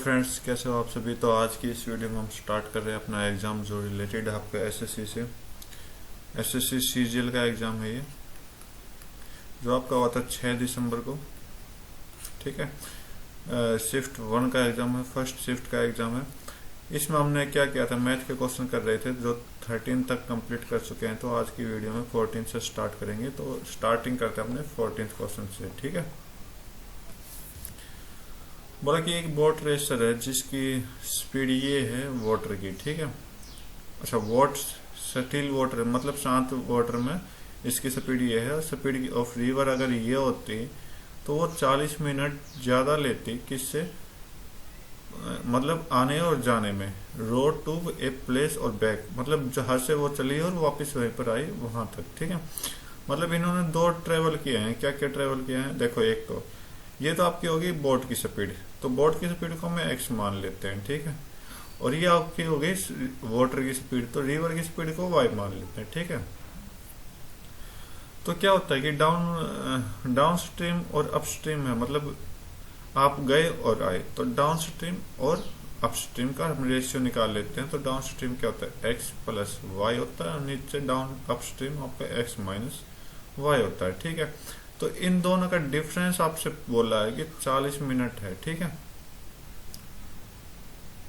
Friends, कैसे हो आप सभी। तो आज की इस वीडियो में हम स्टार्ट कर रहे हैं अपना एग्ज़ाम जो रिलेटेड है आपका एसएससी से। एसएससी सीजीएल का एग्ज़ाम है ये, जो आपका हुआ था 6 दिसंबर को। ठीक है, शिफ्ट 1 का एग्ज़ाम है, फर्स्ट शिफ्ट का एग्ज़ाम है। इसमें हमने क्या किया था, मैथ के क्वेश्चन कर रहे थे जो 13 तक कंप्लीट कर चुके हैं। तो आज की वीडियो में 14 से स्टार्ट करेंगे। तो स्टार्टिंग करते हैं अपने 14th क्वेश्चन से। ठीक है, बोला कि एक बोट रेसर है जिसकी स्पीड ये है वाटर की। ठीक है, अच्छा, वॉट स्टिल वाटर मतलब शांत वाटर में इसकी स्पीड ये है। स्पीड ऑफ रिवर अगर ये होती तो वो 40 मिनट ज़्यादा लेती। किससे, मतलब आने और जाने में। रोड टू ए प्लेस और बैक, मतलब जहाँ से वो चली और वापस वहीं पर आई वहां तक। ठीक है, मतलब इन्होंने दो ट्रेवल किए हैं। क्या क्या ट्रेवल किए हैं देखो। एक तो ये तो आपकी होगी बोट की स्पीड, तो बोट की स्पीड को हम एक्स मान लेते हैं। ठीक है, और ये आपकी हो गई वाटर की स्पीड, तो रिवर की स्पीड को वाई मान लेते हैं। ठीक है, तो क्या होता है कि डाउन स्ट्रीम और अपस्ट्रीम है, मतलब आप गए और आए, तो डाउन स्ट्रीम और अपस्ट्रीम का हम रेशियो निकाल लेते हैं। तो डाउन स्ट्रीम क्या होता है, एक्स प्लस वाई होता है, और नीचे डाउन अपस्ट्रीम आपका एक्स माइनस वाई होता है। ठीक है, तो इन दोनों का डिफरेंस आपसे बोला है कि 40 मिनट है। ठीक है,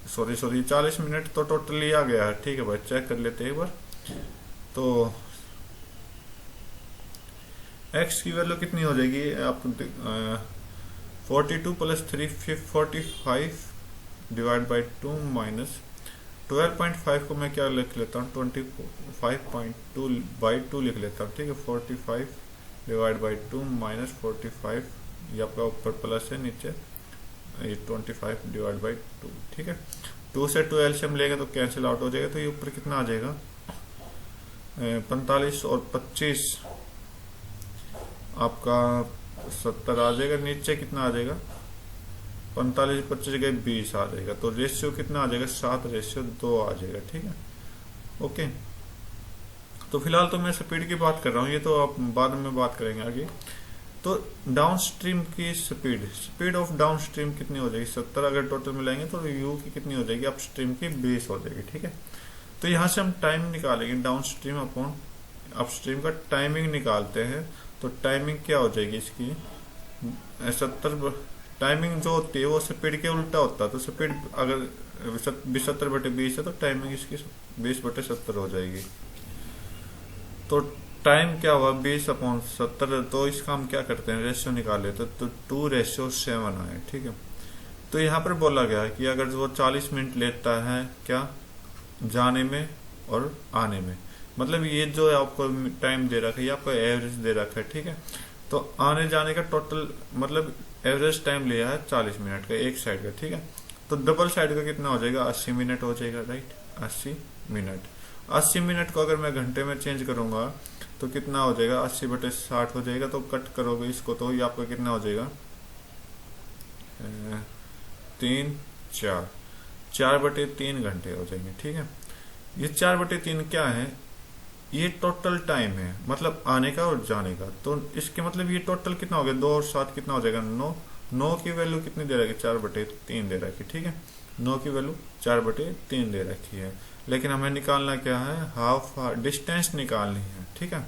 सॉरी 40 मिनट तो टोटली आ गया है। ठीक है भाई, चेक कर लेते हैं एक बार। तो x की वैल्यू कितनी हो जाएगी आप 42 प्लस 3 45 डिवाइड बाई 2 माइनस 12.5 को मैं क्या लिख लेता हूँ, 25.2 बाई 2 लिख लेता हूँ। ठीक है, 45 डिवाइड बाई 2 माइनस 45, ये आपका ऊपर प्लस है, नीचे ये 25 डिवाइड बाई 2। ठीक है, 2 से 2 एलसीएम लेंगे तो कैंसिल आउट हो जाएगा। तो ये ऊपर कितना आ जाएगा, 45 और 25 आपका 70 आ जाएगा। नीचे कितना आ जाएगा, 45 25 गए 20 आ जाएगा। तो रेशियो कितना आ जाएगा, 7:2 आ जाएगा। ठीक है, ओके। तो फिलहाल तो मैं स्पीड की बात कर रहा हूँ, ये तो आप बाद में बात करेंगे आगे। तो डाउन स्ट्रीम की स्पीड ऑफ डाउन स्ट्रीम कितनी हो जाएगी, 70 अगर टोटल मिलाएंगे तो यू की कितनी हो जाएगी, अप स्ट्रीम की 20 हो जाएगी। ठीक है, तो यहाँ से हम टाइम निकालेंगे, down stream upon up stream का टाइमिंग निकालते हैं। तो टाइमिंग क्या हो जाएगी इसकी, 70 टाइमिंग जो होती है वो स्पीड के उल्टा होता है। तो स्पीड अगर 70/20 है तो टाइमिंग इसकी 20/70 हो जाएगी। तो टाइम क्या हुआ, 20/70। तो इसका हम क्या करते हैं, रेशियो निकाल लेते हैं। तो 2:7 आए। ठीक है, तो यहाँ पर बोला गया है कि अगर वो 40 मिनट लेता है क्या, जाने में और आने में, मतलब ये जो आपको टाइम दे रखा है ये आपको एवरेज दे रखा है। ठीक है, तो आने जाने का टोटल मतलब एवरेज टाइम लिया है 40 मिनट का एक साइड का। ठीक है, तो डबल साइड का कितना हो जाएगा, 80 मिनट हो जाएगा। Right, 80 minute. 80 मिनट को अगर मैं घंटे में चेंज करूंगा तो कितना हो जाएगा, 80/60 हो जाएगा। तो कट करोगे इसको तो ये आपका कितना हो जाएगा, 4/3 घंटे हो जाएंगे। ठीक है, ये 4/3 क्या है, ये टोटल टाइम है, मतलब आने का और जाने का। तो इसके मतलब ये टोटल कितना हो गया, 2 और 7 कितना हो जाएगा, 9। 9 की वैल्यू कितनी दे रखी, 4/3 दे रखी। ठीक है, 9 की वैल्यू 4/3 दे रखी है। लेकिन हमें निकालना क्या है, हाफ डिस्टेंस निकालनी है। ठीक है,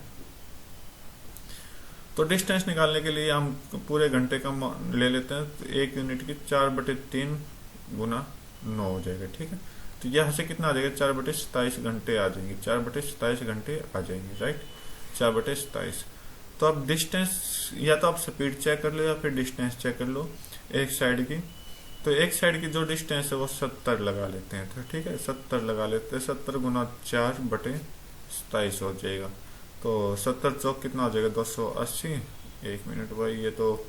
तो डिस्टेंस निकालने के लिए हम पूरे घंटे का ले लेते हैं। तो 1 यूनिट की 4/3 गुना 9 हो जाएगा। ठीक है, तो यहाँ से कितना आ जाएगा, 4/27 घंटे आ जाएंगे। 4/27 घंटे आ जाएंगे। राइट, 4/27। तो अब डिस्टेंस या तो आप स्पीड चेक कर लो या फिर डिस्टेंस चेक कर लो एक साइड की। तो एक साइड की जो डिस्टेंस है वो 70 लगा लेते हैं। तो ठीक है, 70 लगा लेते हैं। 70 गुना 4/27 हो जाएगा। तो 70 चौक कितना हो जाएगा, 280। 1 मिनट भाई, ये तो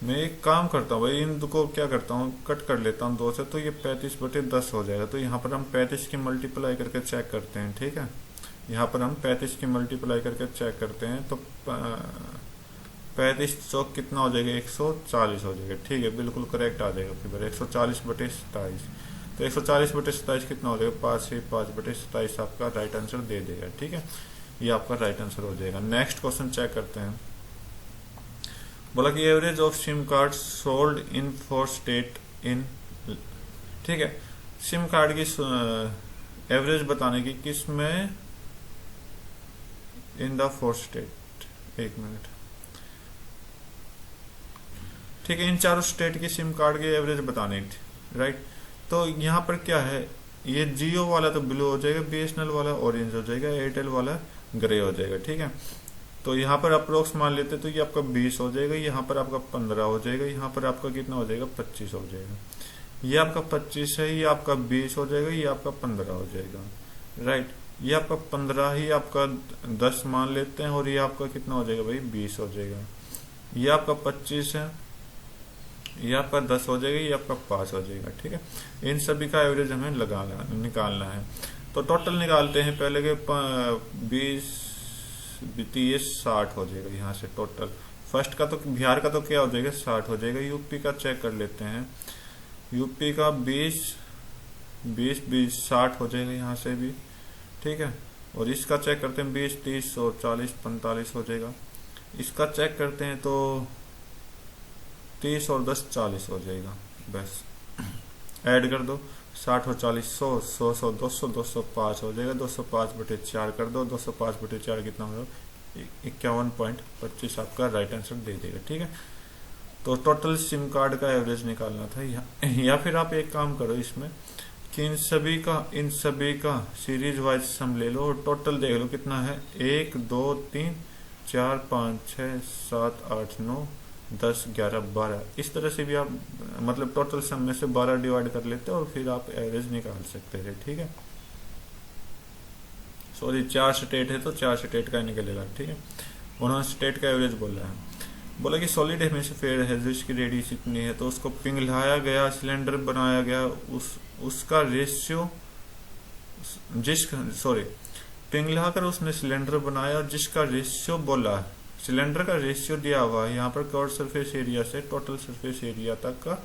मैं एक काम करता हूँ भाई, इन को क्या करता हूँ, कट कर लेता हूँ 2 से। तो ये 35/10 हो जाएगा। तो यहाँ पर हम 35 की मल्टीप्लाई करके चेक करते हैं। ठीक है, यहाँ पर हम 35 की मल्टीप्लाई करके चेक करते हैं। तो 35 चौक कितना हो जाएगा, 140 हो जाएगा। ठीक है, बिल्कुल करेक्ट आ जाएगा फिर 140/27। तो 140/27 कितना हो जाएगा, 5/27 आपका राइट आंसर दे देगा। ठीक है, ये आपका राइट आंसर हो जाएगा। नेक्स्ट क्वेश्चन चेक करते हैं। बोला कि average of SIM card sold in four state in, ठीक है, सिम कार्ड की एवरेज बताने की किस में, इन द फोर स्टेट, एक मिनट, ठीक है, इन चारों स्टेट की सिम कार्ड की एवरेज बतानी थी, राइट। तो यहाँ पर क्या है, ये जियो वाला तो ब्लू हो जाएगा, बीएसएनएल वाला ऑरेंज हो जाएगा, एयरटेल वाला ग्रे हो जाएगा, ठीक है। तो यहाँ पर अप्रोक्स मान लेते तो ये आपका 20 हो जाएगा, यहाँ पर आपका 15 हो जाएगा, यहाँ पर आपका कितना हो जाएगा 25 हो जाएगा, ये आपका 25 है, ये आपका 20 हो जाएगा, ये आपका 15 हो जाएगा, राइट। ये आपका 15 ही आपका 10 मान लेते हैं, और ये आपका कितना हो जाएगा भाई 20 हो जाएगा, ये आपका 25 है, ये आपका 10 हो जाएगा, ये आपका 5 हो जाएगा, ठीक है। इन सभी का एवरेज हमें निकालना है। तो टोटल निकालते हैं पहले के 20 30 60 हो जाएगा यहाँ से टोटल। फर्स्ट का तो बिहार का तो क्या हो जाएगा 60 हो जाएगा। यूपी का चेक कर लेते हैं, यूपी का 20 60 हो जाएगा यहाँ से भी, ठीक है। और इसका चेक करते हैं 20 30 और 40 45 हो जाएगा। इसका चेक करते हैं तो 30 और 10 40 हो जाएगा, बस ऐड कर दो 60 और 40 100 100 100 200 205 हो जाएगा। 205/4 कर दो, 205/4 कितना होगा 51.25 आपका राइट आंसर दे देगा, ठीक है। तो टोटल सिम कार्ड का एवरेज निकालना था। या फिर आप एक काम करो इसमें कि इन सभी का सीरीज वाइज सम ले लो और टोटल देख लो कितना है, 1 2 3 4 5 6 7 8 9 10 11 12, इस तरह से भी आप मतलब टोटल सम में से 12 डिवाइड कर लेते और फिर आप एवरेज निकाल सकते थे, ठीक है। सॉरी 4 स्टेट है तो 4 स्टेट का निकलेगा, ठीक है। उन्होंने स्टेट का एवरेज बोला है। बोला कि सॉलिड हेमिस्फीयर है जिसकी रेडियस इतनी है, तो उसको पिघलाया गया, सिलेंडर बनाया गया, उसका रेशियो पिघला कर उसने सिलेंडर बनाया जिसका रेशियो बोला, सिलेंडर का रेशियो दिया हुआ है यहाँ पर कर्व सरफेस एरिया से टोटल सरफेस एरिया तक का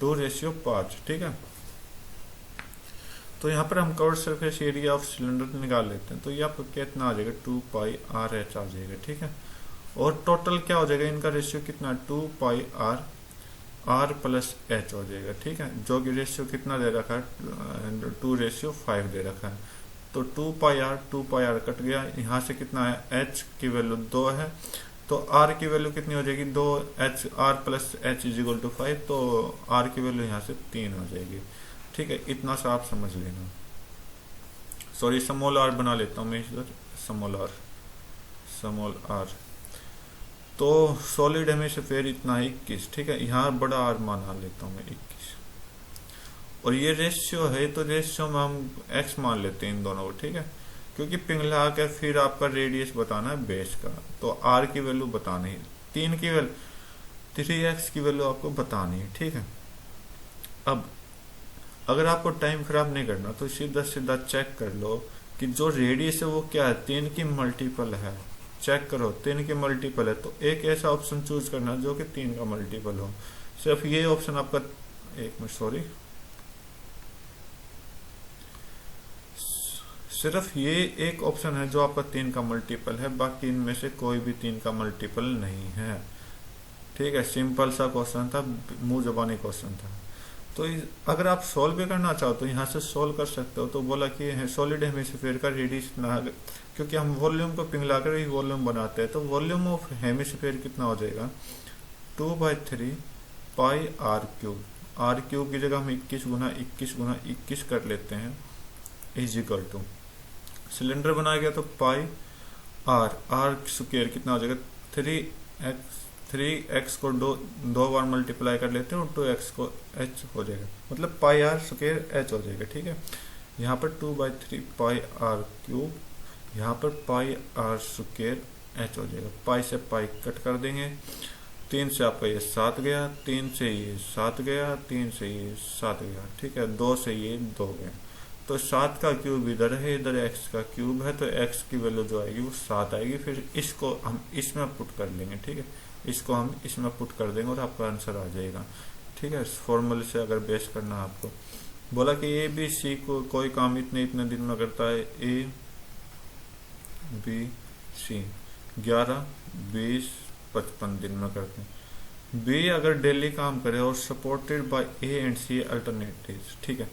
2:5, ठीक है। तो यहाँ पर हम curve surface area of cylinder निकाल लेते हैं, तो ये आपको कितना आ जाएगा 2πr/h आ जाएगा, ठीक है। और टोटल क्या हो जाएगा इनका रेशियो कितना 2πr r+h हो जाएगा, ठीक है। जो कि रेशियो कितना दे रखा है 2:5 दे रखा है। तो 2πr कट गया, यहाँ से कितना है h की वैल्यू 2 है, तो r की वैल्यू कितनी हो जाएगी 2h r+h = 5, तो r की वैल्यू यहाँ से 3 हो जाएगी, ठीक है। इतना सा आप समझ लेना। सॉरी स्मॉल r बना लेता हूँ मैं इधर, स्मॉल r। तो सॉलिड हेमिस्फीयर इतना 21, ठीक है। यहाँ बड़ा r मान लेता हूँ मैं 21, और ये रेशियो है तो रेशियो में हम x मान लेते हैं इन दोनों को, ठीक है। क्योंकि पिघला कर फिर आपका रेडियस बताना है बेस का, तो r की वैल्यू बतानी है, 3 की वैल्यू 3x की वैल्यू आपको बतानी है, ठीक है। अब अगर आपको टाइम खराब नहीं करना तो सीधा सीधा चेक कर लो कि जो रेडियस है वो क्या है, 3 की मल्टीपल है। चेक करो 3 की मल्टीपल है तो एक ऐसा ऑप्शन चूज करना जो कि 3 का मल्टीपल हो। सिर्फ ये ऑप्शन आपका, एक मिनट सॉरी, सिर्फ ये एक ऑप्शन है जो आपका 3 का मल्टीपल है, बाकी इनमें से कोई भी 3 का मल्टीपल नहीं है, ठीक है। सिंपल सा क्वेश्चन था, मुंह जबानी क्वेश्चन था। तो अगर आप सोल्व भी करना चाहो तो यहाँ से सोल्व कर सकते हो। तो बोला कि सॉलिड हेमिस्फीयर का रेडियस इतना है, क्योंकि हम वॉल्यूम को पिघला कर ही वॉल्यूम बनाते हैं, तो वॉल्यूम ऑफ हेमिस्फीयर कितना हो जाएगा 2/3 πr³। r³ की जगह हम 21 कर लेते हैं, = सिलेंडर बनाया गया तो r² कितना हो जाएगा 3x को दो बार मल्टीप्लाई कर लेते हैं और 2x को h हो जाएगा, मतलब πr² h हो जाएगा, ठीक है। यहाँ पर 2/3 πr³, यहाँ पर πr² h हो जाएगा। पाई से पाई कट कर देंगे, 3 से आपका ये 7 गया, 3 से ये 7 गया, 3 से ये 7 गया, ठीक है। 2 से ये 2 गया, तो 7 का क्यूब इधर है, इधर x का क्यूब है, तो x की वैल्यू जो आएगी वो 7 आएगी। फिर इसको हम इसमें पुट कर लेंगे, ठीक है। इसको हम इसमें पुट कर देंगे और आपका आंसर आ जाएगा, ठीक है। फॉर्मूले से अगर बेस करना है आपको। बोला कि ए बी सी को कोई काम इतने दिन में करता है, A B C 11 20 55 दिन में करते हैं। बी अगर डेली काम करे और supported by A and C alternative, ठीक है।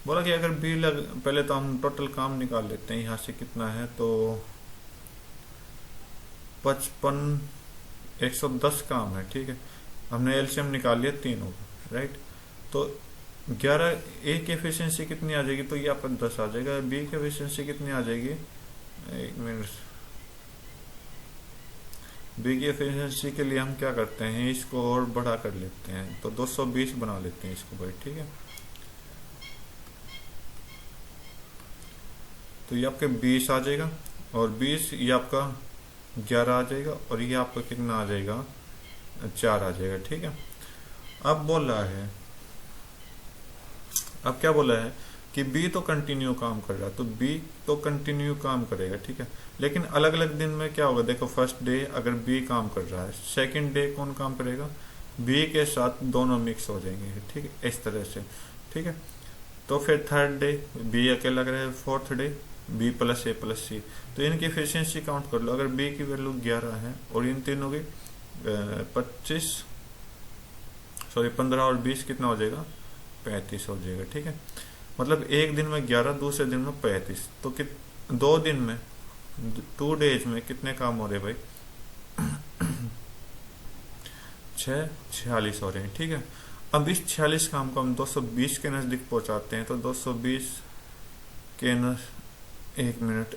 बोला कि अगर बी पहले तो हम टोटल काम निकाल लेते हैं, यहाँ से कितना है तो 55 110 काम है, ठीक है। हमने एलसीएम निकाल लिया तीनों का, राइट। तो 11 ए की एफिशिएंसी कितनी आ जाएगी, तो ये आपका 10 आ जाएगा। बी की एफिशिएंसी कितनी आ जाएगी, एक मिनट, बी की एफिशिएंसी के लिए हम क्या करते हैं, इसको और बड़ा कर लेते हैं, तो 220 बना लेते हैं इसको भाई, ठीक है। तो ये आपके 20 आ जाएगा, और 20 ये आपका 11 आ जाएगा, और ये आपका कितना आ जाएगा 4 आ जाएगा, ठीक है। अब बोल रहा है, अब क्या बोला है कि बी तो कंटिन्यू काम कर रहा है, तो बी तो कंटिन्यू काम करेगा, ठीक है। लेकिन अलग अलग दिन में क्या होगा, देखो फर्स्ट डे अगर बी काम कर रहा है, सेकंड डे कौन काम करेगा, बी के साथ दोनों मिक्स हो जाएंगे, ठीक है, इस तरह से, ठीक है। तो फिर थर्ड डे बी अकेला करेगा, फोर्थ डे बी प्लस ए प्लस सी, तो इनकी एफिशिएंसी काउंट कर लो। अगर बी की वैल्यू 11 है और इन तीनों की 15 और 20 कितना हो जाएगा 35 हो जाएगा, ठीक है। मतलब एक दिन में 11, दूसरे दिन में 35, तो 2 दिन में 2 डेज में कितने काम हो रहे भाई 46 हो रहे हैं, ठीक है। अब इस 46 काम को हम 220 के नजदीक पहुंचाते हैं, तो 220 के एक मिनट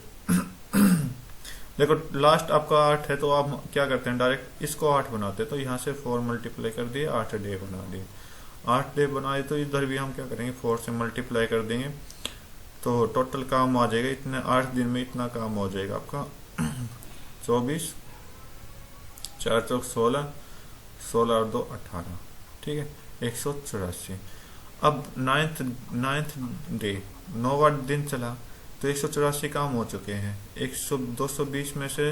देखो लास्ट आपका 8 है, तो आप क्या करते हैं डायरेक्ट इसको 8 बनाते हैं, तो यहाँ से 4 मल्टीप्लाई कर दिए, 8 डे बना दिए, 8 डे बनाए, तो इधर भी हम क्या करेंगे 4 से मल्टीप्लाई कर देंगे, तो टोटल काम आ जाएगा इतने 8 दिन में इतना काम हो जाएगा आपका 24, 4 चौक 16, 16 और 2 18, ठीक है, 184। अब नाइन्थ डे 9वां दिन चला, तो 184 काम हो चुके हैं। 220 में से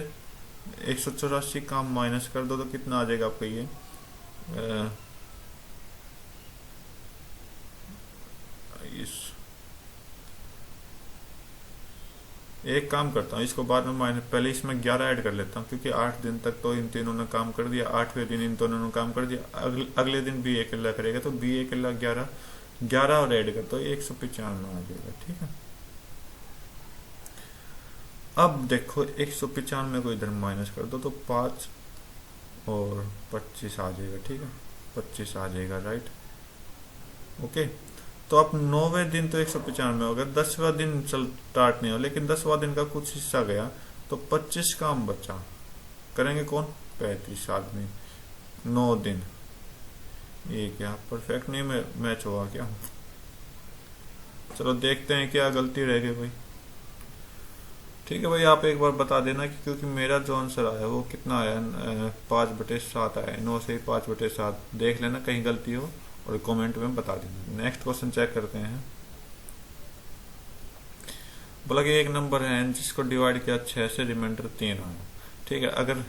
184 काम माइनस कर दो, तो कितना आ जाएगा आपका ये एक काम करता हूँ, इसको बाद में माइनस, पहले इसमें 11 ऐड कर लेता हूँ, क्योंकि 8 दिन तक तो इन तीनों ने काम कर दिया, 8वें दिन इन दोनों ने काम कर दिया, अगले दिन बी अकेला करेगा, तो बी अकेला 11 और ऐड करता हूँ 195 आ जाएगा, ठीक है। अब देखो 195 को इधर माइनस कर दो, तो 5 और 25 आ जाएगा, ठीक है, 25 आ जाएगा, राइट, ओके। तो अब 9वें दिन तो 195 हो गया, 10वां दिन स्टार्ट नहीं हो, लेकिन 10वां दिन का कुछ हिस्सा गया, तो 25 काम बचा, करेंगे कौन 35 आदमी, 9 दिन। ये क्या परफेक्ट नहीं मैच हुआ क्या, चलो देखते हैं क्या गलती रह गई भाई, ठीक है भाई। आप एक बार बता देना कि क्योंकि मेरा जो आंसर आया वो कितना आया 5/7 आया, 9 से 5/7, देख लेना कहीं गलती हो और कमेंट में बता देना। नेक्स्ट क्वेश्चन चेक करते हैं। बोला कि एक नंबर है जिसको डिवाइड किया 6 से, रिमाइंडर 3 आया, ठीक है। अगर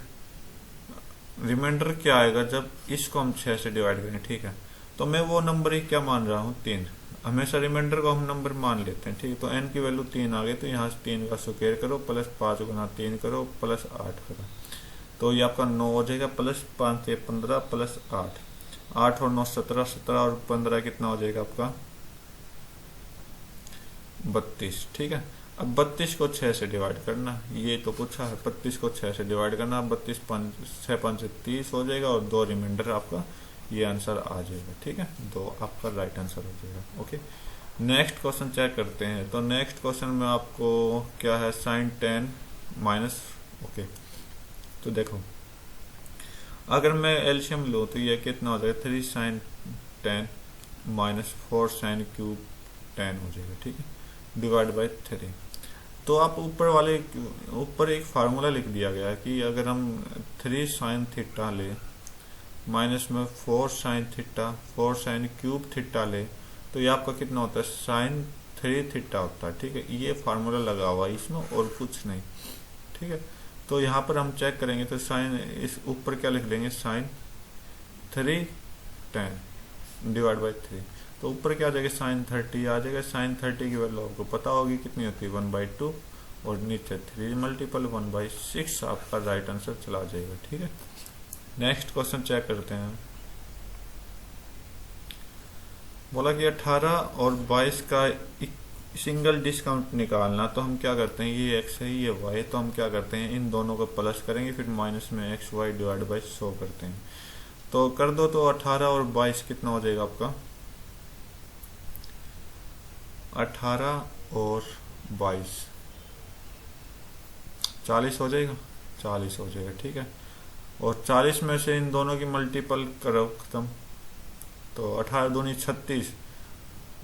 रिमाइंडर क्या आएगा जब इसको हम 6 से डिवाइड करें, ठीक है, तो मैं वो नंबर ही क्या मान रहा हूँ 3, हमेशा रिमाइंडर को हम नंबर मान लेते हैं, ठीक है। तो n की वैल्यू 3 आ गई, तो यहाँ से 3 का स्क्वायर करो, प्लस 5 गुना 3 करो, प्लस 8 करो, तो ये आपका 9 हो जाएगा, प्लस 5 से 15, प्लस 8, 8 और 9 17, 17 और 15 कितना हो जाएगा आपका 32, ठीक है। अब 32 को 6 से डिवाइड करना, ये तो पूछा है, 32 को 6 से डिवाइड करना, 32 6 5 से 30 हो जाएगा, और 2 रिमाइंडर आपका, ये आंसर आ जाएगा, ठीक है, 2 आपका राइट आंसर हो जाएगा, ओके। नेक्स्ट क्वेश्चन चेक करते हैं। तो नेक्स्ट क्वेश्चन में आपको क्या है sin 10 माइनस, ओके। तो देखो अगर मैं एलसीएम लूँ तो ये कितना हो जाएगा 3 sin 10 माइनस 4 sin क्यूब 10 हो जाएगा, ठीक है, डिवाइड बाई 3। तो आप ऊपर एक फार्मूला लिख दिया गया है कि अगर हम 3 sin थीटा ले माइनस में 4 sin theta 4 sin cube theta ले, तो ये आपका कितना होता है sin 3 थीटा होता है, ठीक है। ये फार्मूला लगा हुआ है इसमें और कुछ नहीं, ठीक है। तो यहाँ पर हम चेक करेंगे तो sin, इस ऊपर क्या लिख देंगे sin 3 10 डिवाइड बाई 3, तो ऊपर क्या आ जाएगा sin 30 आ जाएगा। sin 30 की वैल्यू आपको पता होगी कितनी होती है 1/2, और नीचे 3 मल्टीपल 1/6 आपका राइट आंसर चला जाएगा, ठीक है। नेक्स्ट क्वेश्चन चेक करते हैं। बोला कि 18 और 22 का सिंगल डिस्काउंट निकालना, तो हम क्या करते हैं, ये x है ये y, तो हम क्या करते हैं इन दोनों को प्लस करेंगे, फिर माइनस में x y डिवाइड बाई 100 करते हैं। तो कर दो, तो 18 और 22 कितना हो जाएगा आपका, 18 और 22 40 हो जाएगा, 40 हो जाएगा, ठीक है। और 40 में से इन दोनों की मल्टीपल करो खत्म, तो 18 दूनी 36,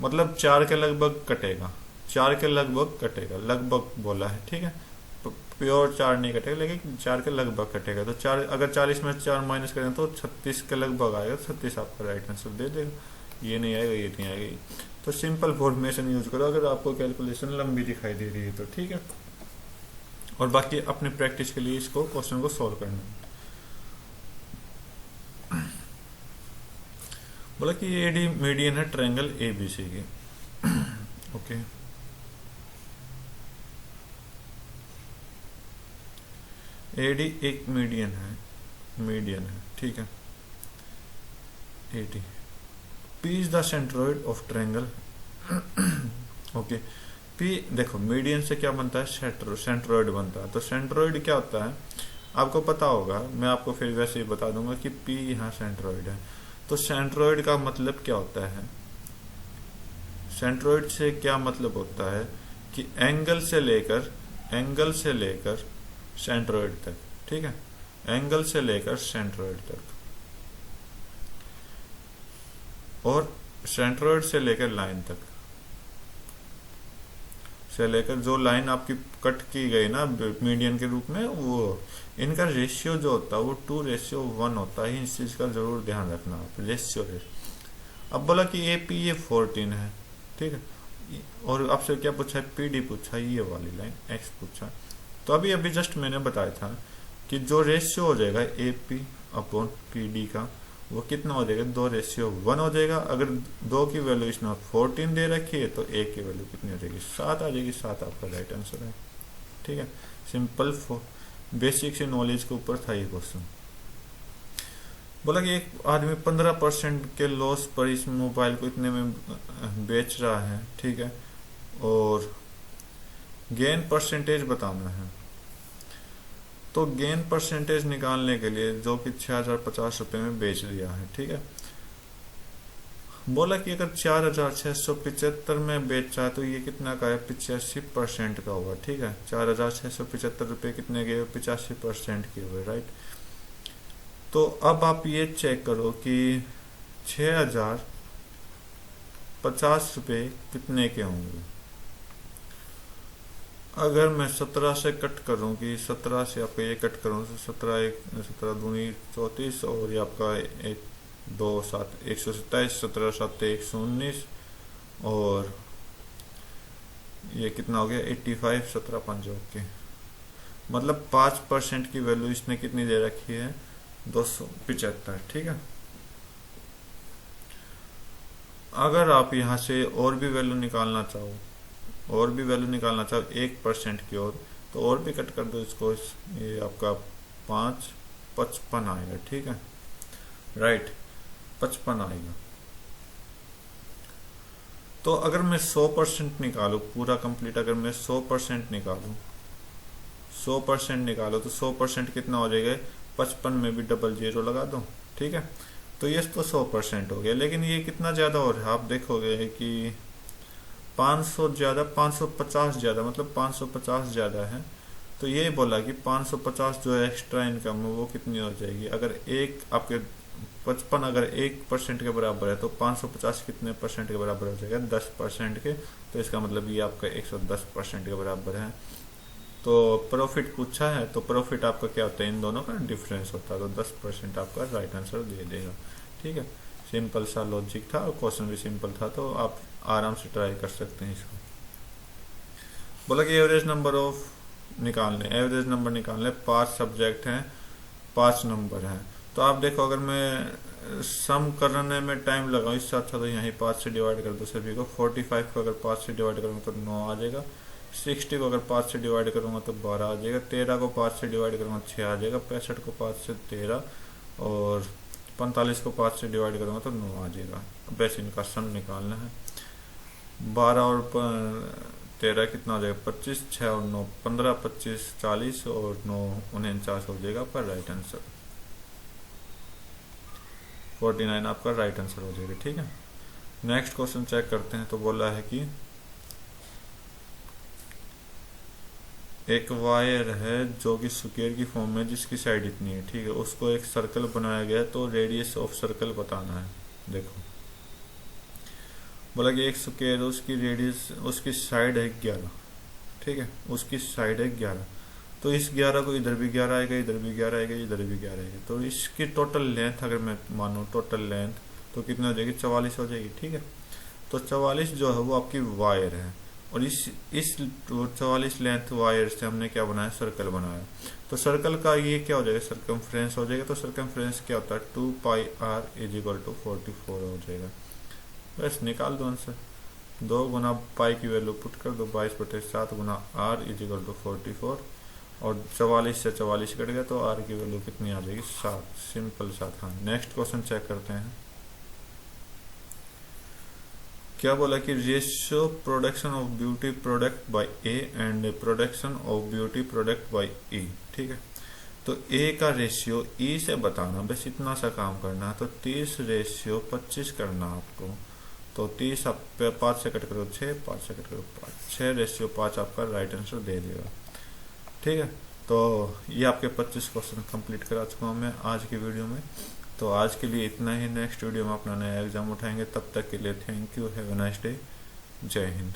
मतलब 4 के लगभग कटेगा, 4 के लगभग कटेगा, लगभग बोला है, ठीक है। प्योर 4 नहीं कटेगा, लेकिन 4 के लगभग कटेगा। तो 4 अगर 40 में 4 माइनस करें तो 36 के लगभग आएगा, 36 आपका राइट आंसर दे देगा। ये नहीं आएगा, ये नहीं आएगा। तो सिंपल फॉर्मेशन यूज करो अगर आपको कैलकुलेशन लंबी दिखाई दे रही है तो, ठीक है। और बाकी अपने प्रैक्टिस के लिए इसको क्वेश्चन को सॉल्व करना है। बोला कि एडी मीडियन है ट्रायंगल एबीसी की। ओके, एडी एक मीडियन है, ठीक है। AD P is the centroid of triangle. Okay, P देखो मीडियन से क्या बनता है, सेंट्रोइड बनता है। तो सेंट्रोइड क्या होता है आपको पता होगा, मैं आपको फिर वैसे ही बता दूंगा कि पी यहाँ सेंट्रोइड है। तो सेंट्रोइड का मतलब क्या होता है, सेंट्रोइड से क्या मतलब होता है कि एंगल से लेकर सेंट्रोइड तक, ठीक है, एंगल से लेकर सेंट्रोइड तक, और सेंट्रोइड से लेकर लाइन तक, से लेकर जो लाइन आपकी कट की गई ना मीडियन के रूप में, वो इनका रेशियो जो होता है वो 2:1 होता है। इस चीज का जरूर ध्यान रखना आप, रेशियो। अब बोला कि ए पी ये 14 है, ठीक है। और आपसे क्या पूछा है, पी डी पूछा, ये वाली लाइन एक्स पूछा। तो अभी जस्ट मैंने बताया था कि जो रेशियो हो जाएगा A P upon P D का, वो कितना हो जाएगा, 2:1 हो जाएगा। अगर 2 की वैल्यू इसमें 14 दे रखी है तो ए की वैल्यू कितनी हो जाएगी, 7 आ जाएगी। 7 आपका राइट आंसर है, ठीक है। सिंपल बेसिक से नॉलेज के ऊपर था ये क्वेश्चन। बोला कि एक आदमी 15% के लॉस पर इस मोबाइल को इतने में बेच रहा है, ठीक है, और गेन परसेंटेज बताना है। तो गेन परसेंटेज निकालने के लिए, जो कि 6050 रुपए में बेच दिया है, ठीक है। बोला कि अगर 4675 में बेचा है तो ये कितना का है, 85% का हुआ, ठीक है। 4675 रुपए कितने गए, 85% के हुए, राइट। तो अब आप ये चेक करो कि 6050 रुपए कितने के होंगे। अगर मैं 17 से कट करूं कि 17 से आपका ये कट करूं तो 17 दूनी 34, और ये आपका 2 7 127, 17 7 119, और ये कितना हो गया 85, 17 5 ओके। मतलब 5% की वैल्यू इसने कितनी दे रखी है, 275, ठीक है। अगर आप यहाँ से और भी वैल्यू निकालना चाहो, 1% की और भी कट कर दो इसको, ये आपका 55 आएगा, ठीक है, राइट, 55 आएगा। तो अगर मैं 100% निकालू पूरा कंप्लीट, अगर मैं 100% निकालू तो 100% कितना हो जाएगा, 55 में भी डबल जीरो लगा दो, ठीक है। तो ये तो 100% हो गया, लेकिन ये कितना ज्यादा हो रहा है, आप देखोगे कि 500 ज्यादा, 550 ज्यादा, मतलब 550 ज्यादा है। तो ये बोला कि 550 जो एक्स्ट्रा इनकम है वो कितनी हो जाएगी। अगर एक आपके 55 अगर 1% के बराबर है तो 550 कितने परसेंट के बराबर हो जाएगा, 10% के। तो इसका मतलब ये आपका 110% के बराबर है। तो प्रॉफिट पूछा है, तो प्रॉफिट आपका क्या होता है, इन दोनों का डिफरेंस होता है। तो 10% आपका राइट आंसर दे देगा, ठीक है। सिंपल सा लॉजिक था और क्वेश्चन भी सिंपल था, तो आप आराम से ट्राई कर सकते हैं इसको। बोला कि एवरेज नंबर निकालने 5 सब्जेक्ट हैं, 5 नंबर हैं। तो आप देखो, अगर मैं सम करने में टाइम लगाऊं, इससे अच्छा तो यहीं 5 से डिवाइड कर दो सभी को। 45 को अगर 5 से डिवाइड करूंगा तो 9 आ जाएगा। 60 को अगर 5 से डिवाइड करूंगा तो 12 आ जाएगा। 13 को 5 से डिवाइड करूंगा 6 आ जाएगा। 65 को 5 से 13, और 45 को 5 से डिवाइड करूँगा तो 9 आ जाएगा। बस इनका सम निकालना है। 12 और 13 कितना हो जाएगा 25, 6 और 9 15, 25 40 और 9 49 हो जाएगा आपका राइट आंसर। 49 आपका राइट आंसर हो जाएगा। ठीक है, नेक्स्ट क्वेश्चन चेक करते हैं। तो बोला है कि एक वायर है जो कि स्क्वायर की फॉर्म में, जिसकी साइड इतनी है, ठीक है, उसको एक सर्कल बनाया गया है, तो रेडियस ऑफ सर्कल बताना है। देखो बोला कि एक स्क्वायर, उसकी रेडियस, उसकी साइड है 11, ठीक है, उसकी साइड है 11, तो इस 11 को इधर भी 11 आएगा, इधर भी 11 आएगा, इधर भी 11 आएगा, तो इसकी टोटल लेंथ अगर मैं मानूँ टोटल लेंथ तो कितना हो जाएगी 44 हो जाएगी। ठीक है, तो 44 जो है वो आपकी वायर है, और इस 44 लेंथ वायर से हमने क्या बनाया, सर्कल बनाया। तो सर्कल का ये क्या हो जाएगा, सर्कमफ्रेंस हो जाएगा। तो सर्कमफ्रेंस क्या होता है 2 पाई आर इज इक्वल टू 44 हो जाएगा। बस निकाल दो आंसर। 2 गुना पाई की वैल्यू पुट कर दो, 22/7 गुना आर इज इक्वल टू 44, और 44 से 44 कट गया तो आर की वैल्यू कितनी आ जाएगी 7, सिंपल सा था। नेक्स्ट क्वेश्चन चेक करते हैं। क्या बोला कि ratio production of beauty product by A and production of beauty product by E. ठीक है, तो ए का रेशियो ई से बताना, बस इतना सा काम करना है। तो 30 रेशियो 25 करना आपको, तो 30 आप 5 से कट करो 6, 5 से कट करो 5, 6 रेशियो 5 आपका राइट आंसर दे देगा। ठीक है, तो ये आपके 25 क्वेश्चन कंप्लीट करा चुका हूँ मैं आज की वीडियो में। तो आज के लिए इतना ही, नेक्स्ट वीडियो में अपना नया एग्जाम उठाएंगे। तब तक के लिए thank you, have a nice day, जय हिंद।